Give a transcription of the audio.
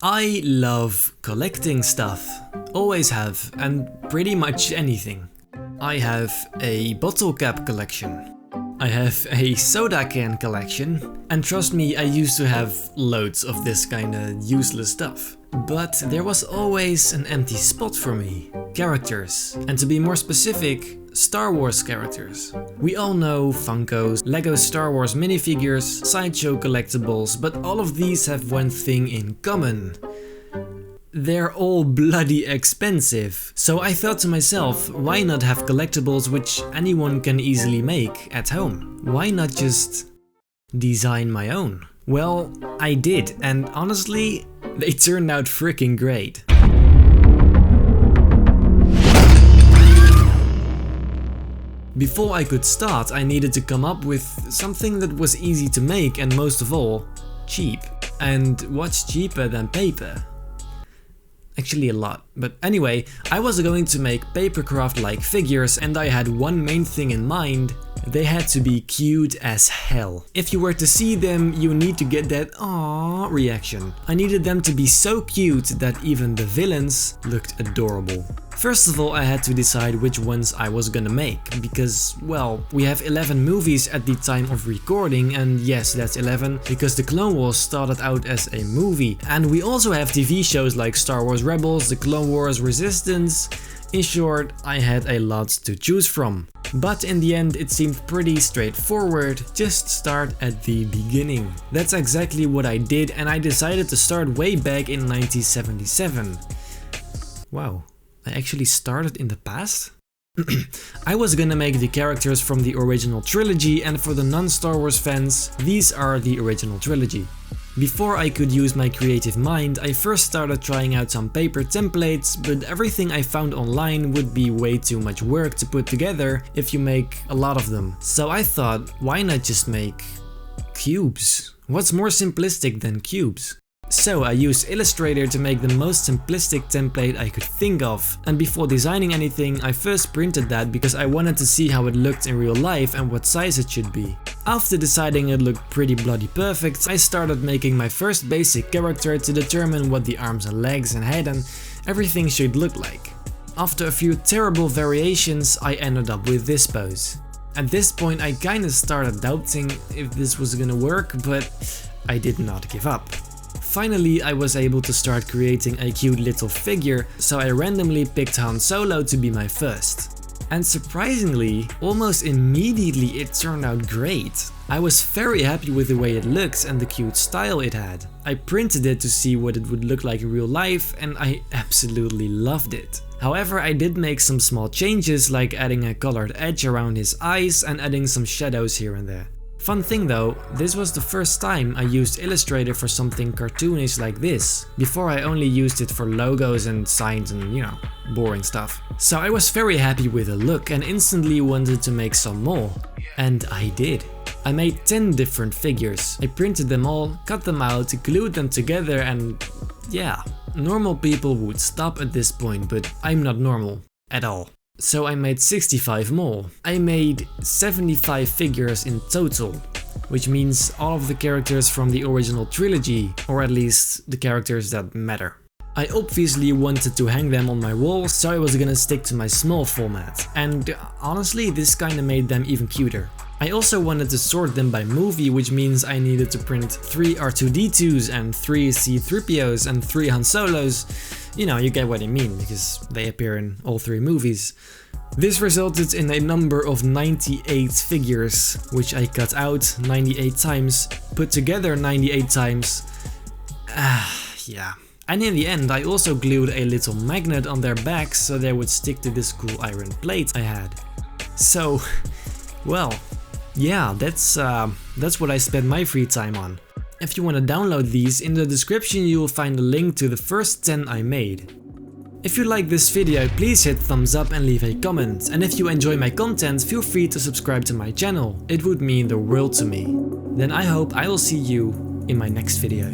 I love collecting stuff, always have, and pretty much anything. I have a bottle cap collection. I have a soda can collection, and trust me, I used to have loads of this kinda useless stuff. But there was always an empty spot for me. Characters, and to be more specific, Star Wars characters. We all know Funkos, Lego Star Wars minifigures, sideshow collectibles, but all of these have one thing in common. They're all bloody expensive. So I thought to myself, why not have collectibles which anyone can easily make at home? Why not just design my own? Well, I did, and honestly, they turned out freaking great. Before I could start, I needed to come up with something that was easy to make and most of all, cheap. And what's cheaper than paper? Actually a lot, but anyway, I was going to make papercraft-like figures and I had one main thing in mind. They had to be cute as hell. If you were to see them, you need to get that "aww" reaction. I needed them to be so cute that even the villains looked adorable. First of all, I had to decide which ones I was gonna make, because, well, we have 11 movies at the time of recording, and yes, that's 11, because the Clone Wars started out as a movie. And we also have TV shows like Star Wars Rebels, the Clone Wars Resistance. In short, I had a lot to choose from. But in the end, it seemed pretty straightforward, just start at the beginning. That's exactly what I did, and I decided to start way back in 1977. Wow. I actually started in the past? I was gonna make the characters from the original trilogy, and for the non-Star Wars fans, these are the original trilogy. Before I could use my creative mind, I first started trying out some paper templates, but everything I found online would be way too much work to put together if you make a lot of them. So I thought, why not just make cubes? What's more simplistic than cubes? So I used Illustrator to make the most simplistic template I could think of, and before designing anything I first printed that because I wanted to see how it looked in real life and what size it should be. After deciding it looked pretty bloody perfect, I started making my first basic character to determine what the arms and legs and head and everything should look like. After a few terrible variations I ended up with this pose. At this point I kinda started doubting if this was gonna work, but I did not give up. Finally, I was able to start creating a cute little figure, so I randomly picked Han Solo to be my first. And surprisingly, almost immediately it turned out great. I was very happy with the way it looked and the cute style it had. I printed it to see what it would look like in real life and I absolutely loved it. However, I did make some small changes like adding a colored edge around his eyes and adding some shadows here and there. Fun thing though, this was the first time I used Illustrator for something cartoonish like this. Before I only used it for logos and signs and, you know, boring stuff. So I was very happy with the look and instantly wanted to make some more. And I did. I made 10 different figures. I printed them all, cut them out, glued them together and yeah. Normal people would stop at this point, but I'm not normal at all. So I made 65 more. I made 75 figures in total, which means all of the characters from the original trilogy, or at least the characters that matter. I obviously wanted to hang them on my wall, so I was gonna stick to my small format, and honestly this kinda made them even cuter. I also wanted to sort them by movie, which means I needed to print 3 R2-D2s and 3 C-3POs and 3 Han Solos. You know, you get what I mean, because they appear in all 3 movies. This resulted in a number of 98 figures, which I cut out 98 times, put together 98 times. Yeah. And in the end I also glued a little magnet on their backs so they would stick to this cool iron plate I had. So, well, yeah, that's what I spent my free time on. If you want to download these, in the description you will find a link to the first 10 I made. If you like this video, please hit thumbs up and leave a comment. And if you enjoy my content, feel free to subscribe to my channel. It would mean the world to me. Then I hope I will see you in my next video.